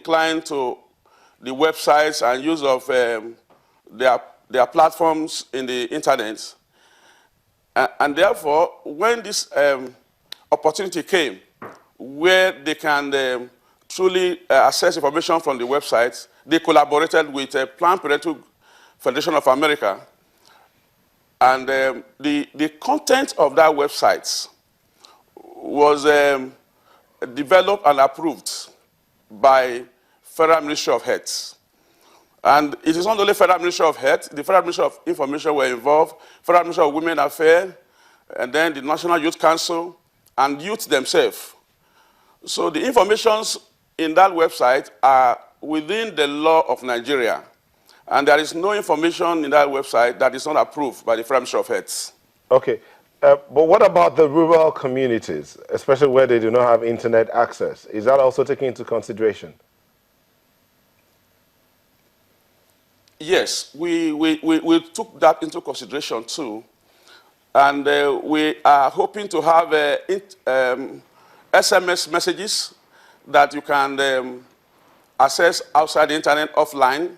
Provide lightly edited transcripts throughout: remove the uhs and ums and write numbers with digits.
inclined to the websites and use of their platforms in the internet. And therefore, when this opportunity came, where they can truly access information from the websites, they collaborated with Planned Parenthood Federation of America. And the content of that website was developed and approved by Federal Ministry of Health. And it is not only Federal Ministry of Health, the Federal Ministry of Information were involved, Federal Ministry of Women Affairs, and then the National Youth Council, and youth themselves. So the informations in that website are within the law of Nigeria. And there is no information in that website that is not approved by the Federal Ministry of Health. Okay. But what about the rural communities, especially where they do not have internet access? Is that also taken into consideration? Yes, we took that into consideration too. And we are hoping to have SMS messages that you can access outside the internet offline.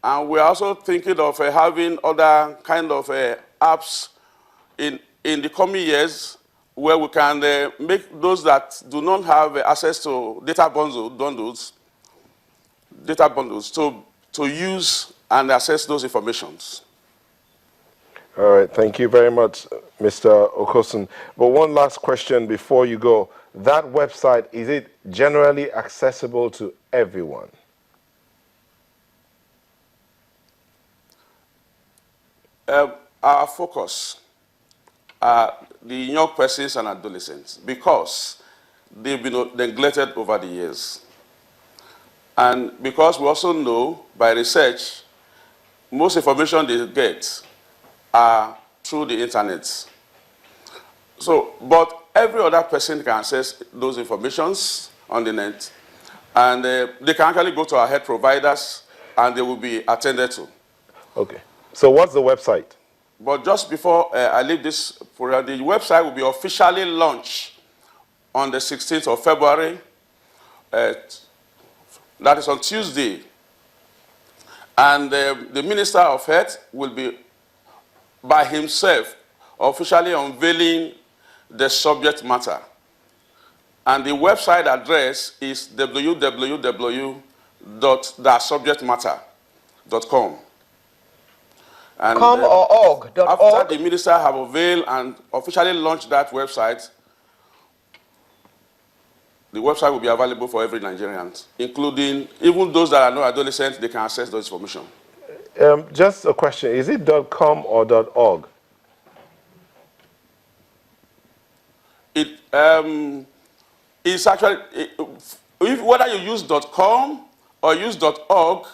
And we're also thinking of having other kind of apps in the coming years where we can make those that do not have access to data bundles to use and access those informations. All right, thank you very much, Mr. Okosun. But one last question before you go. That website, is it generally accessible to everyone? Our focus are the young persons and adolescents because they've been neglected over the years. And because we also know by research, most information they get are through the internet. So, but every other person can access those informations on the net, and they can actually go to our health providers and they will be attended to. Okay. So what's the website? But just before I leave this program, the website will be officially launched on the 16th of February. That is on Tuesday. And the Minister of Health will be by himself officially unveiling the subject matter. And the website address is www.thesubjectmatter.com. And, .com or .org? After the minister have unveiled and officially launched that website, the website will be available for every Nigerian, including even those that are not adolescents, they can access those information. Just a question, is it .com or .org? It's actually, whether you use .com or use .org,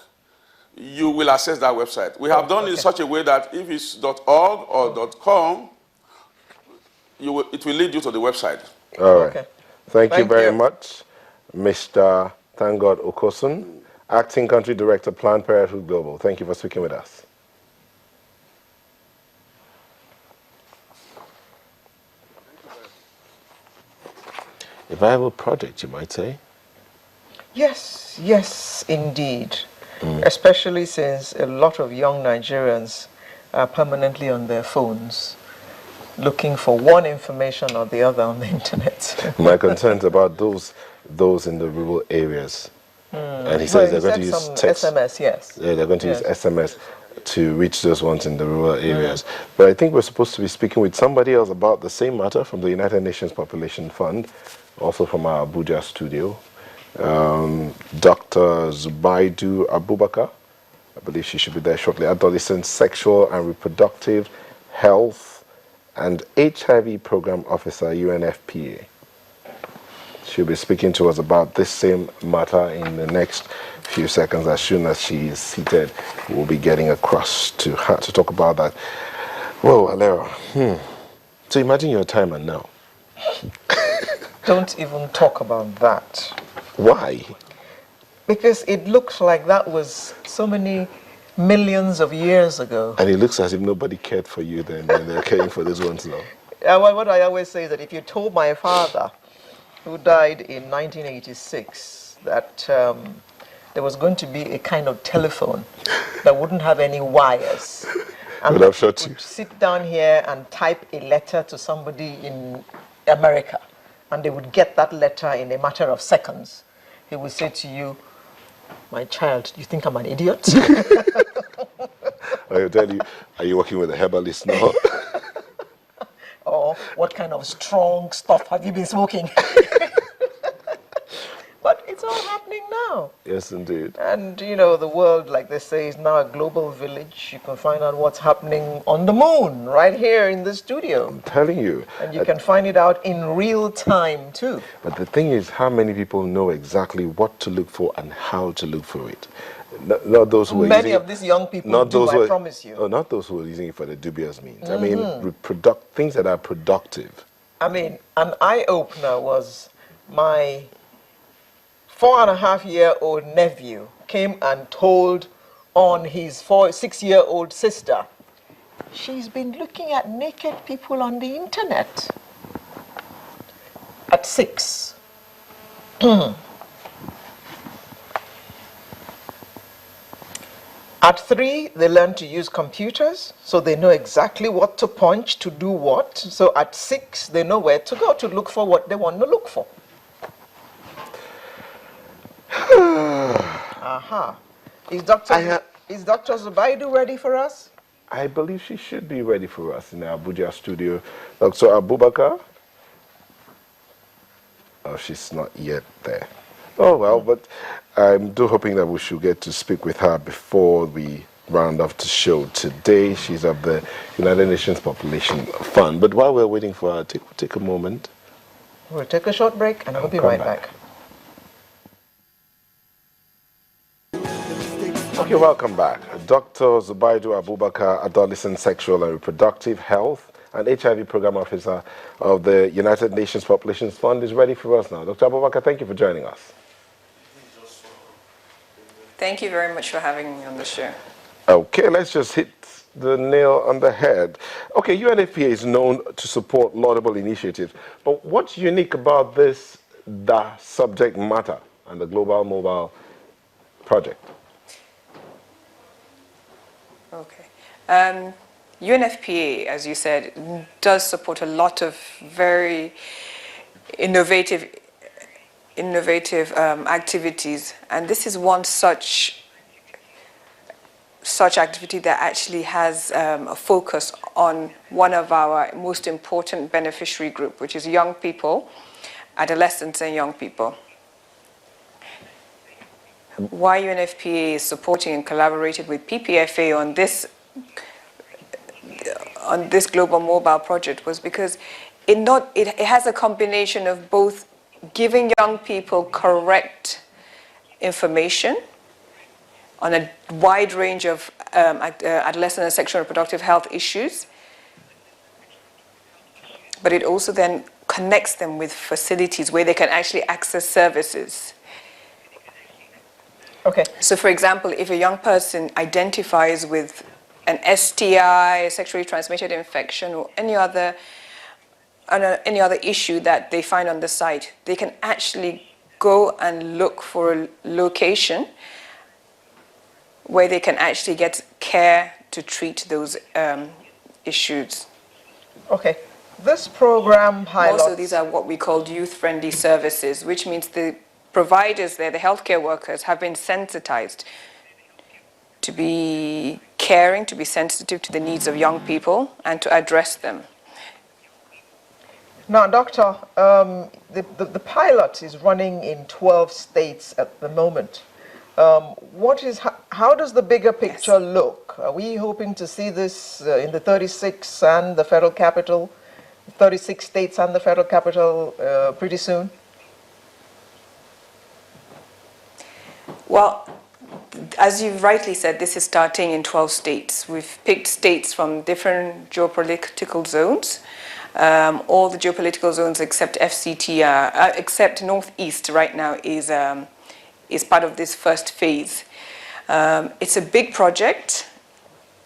you will access that website. We have done it in such a way that if it's .org or .com, it will lead you to the website. All right. Okay. Thank you very much, Mr. Thangod Okosun, Acting Country Director, Planned Parenthood Global. Thank you for speaking with us. A viable project, you might say? Yes, yes, indeed. Especially since a lot of young Nigerians are permanently on their phones, looking for one information or the other on the internet. My concern's about those in the rural areas. And he says they're going to use text. SMS, yes. Yeah, they're going to use SMS to reach those ones in the rural areas. But I think we're supposed to be speaking with somebody else about the same matter from the United Nations Population Fund, also from our Abuja studio. Dr. Zubaidu Abubakar, I believe she should be there shortly, Adolescent Sexual and Reproductive Health and HIV Program Officer, UNFPA. She'll be speaking to us about this same matter in the next few seconds. As soon as she is seated, we'll be getting across to her to talk about that. Whoa, Alera. So imagine your timer now. Don't even talk about that. Why? Because it looks like that was so many millions of years ago. And it looks as if nobody cared for you then, and they're caring for this ones now. What I always say is that if you told my father, who died in 1986, that there was going to be a kind of telephone that wouldn't have any wires. And Would have you shot you. would sit down here and type a letter to somebody in America, and they would get that letter in a matter of seconds. He would say to you, "My child, you think I'm an idiot?" I will tell you, are you working with a herbalist now? Or what kind of strong stuff have you been smoking? But it's all happening now. Yes, indeed. And you know, the world, like they say, is now a global village. You can find out what's happening on the moon right here in the studio. I'm telling you. And you can find it out in real time too. But the thing is, how many people know exactly what to look for and how to look for it? Not those who are Many using of these young people not do, those who I are, promise you. Oh, not those who are using it for the dubious means. I mean, things that are productive. I mean, an eye-opener was my 4.5-year-old nephew came and told on his 6-year-old sister, she's been looking at naked people on the internet at 6. At 3, they learn to use computers, so they know exactly what to punch to do what. So at 6, they know where to go to look for what they want to look for. Aha. Is Dr. Zubaidu ready for us? I believe she should be ready for us in the Abuja studio. Dr. Abubakar? Oh, she's not yet there. Oh, well, but I'm hoping that we should get to speak with her before we round off the show today. She's of the United Nations Population Fund. But while we're waiting for her, take a moment. We'll take a short break and we'll be right back. Okay, welcome back. Dr. Zubaidu Abubakar, Adolescent Sexual and Reproductive Health and HIV Program Officer of the United Nations Population Fund, is ready for us now. Dr. Abubakar, thank you for joining us. Thank you very much for having me on the show. Okay, let's just hit the nail on the head. Okay, UNFPA is known to support laudable initiatives, but what's unique about this, the subject matter and the Global Mobile Project? Okay. UNFPA, as you said, does support a lot of very innovative activities, and this is one such activity that actually has a focus on one of our most important beneficiary group, which is young people, adolescents and young people. Why UNFPA is supporting and collaborated with PPFA on this global mobile project was because it has a combination of both giving young people correct information on a wide range of adolescent and sexual and reproductive health issues, but it also then connects them with facilities where they can actually access services. Okay. So, for example, if a young person identifies with an STI, sexually transmitted infection, or any other issue that they find on the site, they can actually go and look for a location where they can actually get care to treat those issues. Okay. This program highlights... Also, these are what we call youth-friendly services, which means the providers there, the healthcare workers, have been sensitized to be caring, to be sensitive to the needs of young people, and to address them. Now, Doctor, the pilot is running in 12 states at the moment. How does the bigger picture look? Are we hoping to see this in the 36 and the federal capital, 36 states and the federal capital pretty soon? Well, as you've rightly said, this is starting in 12 states. We've picked states from different geopolitical zones. All the geopolitical zones except FCT, except Northeast right now is part of this first phase. It's a big project.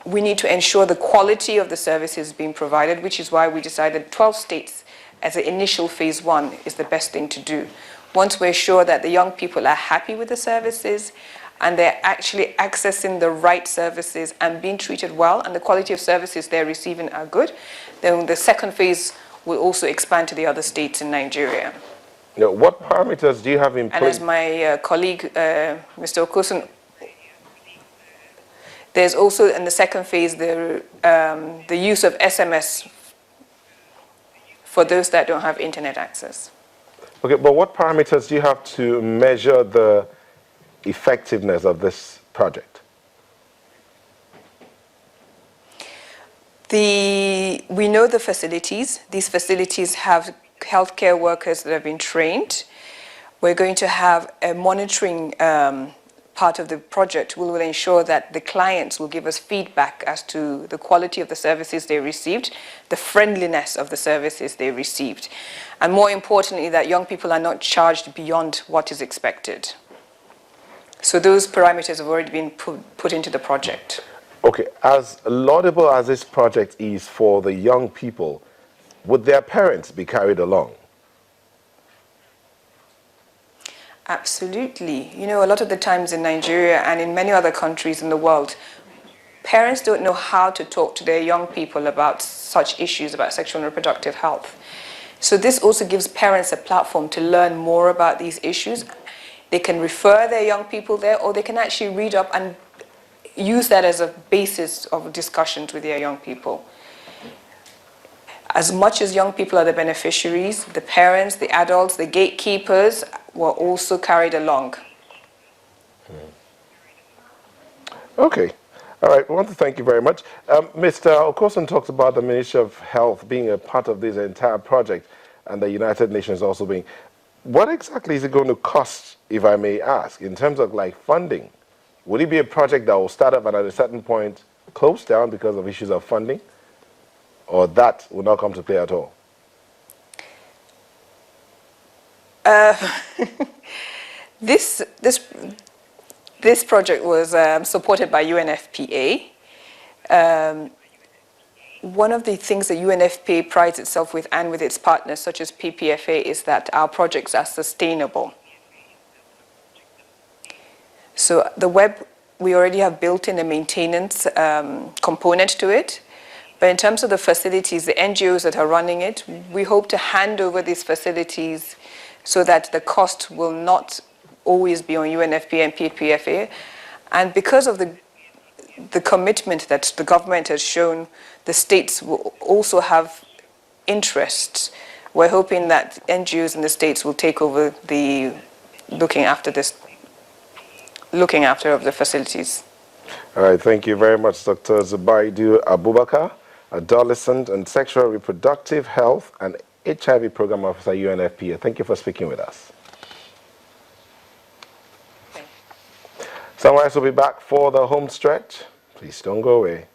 We need to ensure the quality of the services being provided, which is why we decided 12 states as an initial phase 1 is the best thing to do. once we're sure that the young people are happy with the services and they're actually accessing the right services and being treated well and the quality of services they're receiving are good, then the second phase will also expand to the other states in Nigeria. Now, what parameters do you have in place? And as my colleague, Mr. Okosun, there's also in the second phase the use of SMS for those that don't have internet access. Okay, but what parameters do you have to measure the effectiveness of this project? We know the facilities. These facilities have healthcare workers that have been trained. We're going to have a monitoring part of the project. We will ensure that the clients will give us feedback as to the quality of the services they received, the friendliness of the services they received, and more importantly, that young people are not charged beyond what is expected. So those parameters have already been put into the project. Okay, as laudable as this project is for the young people, would their parents be carried along? Absolutely. You know, a lot of the times in Nigeria and in many other countries in the world, parents don't know how to talk to their young people about such issues, about sexual and reproductive health. So this also gives parents a platform to learn more about these issues. They can refer their young people there, or they can actually read up and use that as a basis of discussions with their young people. As much as young people are the beneficiaries, the parents, the adults, the gatekeepers were also carried along. Okay. All right. We want to thank you very much. Mr. Okosun talked about the Ministry of Health being a part of this entire project and the United Nations also being. What exactly is it going to cost, if I may ask, in terms of like funding? Would it be a project that will start up and at a certain point close down because of issues of funding? Or that will not come to play at all? This project was supported by UNFPA. One of the things that UNFPA prides itself with, and with its partners such as PPFA, is that our projects are sustainable. So the web, we already have built in a maintenance component to it. But in terms of the facilities, the NGOs that are running it, we hope to hand over these facilities so that the cost will not always be on UNFPA and PPFA. And because of the commitment that the government has shown, the states will also have interests. We're hoping that NGOs in the states will take over the looking after of the facilities. All right, thank you very much, Dr. Zubaidu Abubakar, Adolescent and Sexual Reproductive Health and HIV Program Officer, UNFPA. Thank you for speaking with us. Someone else will be back for the home stretch. Please don't go away.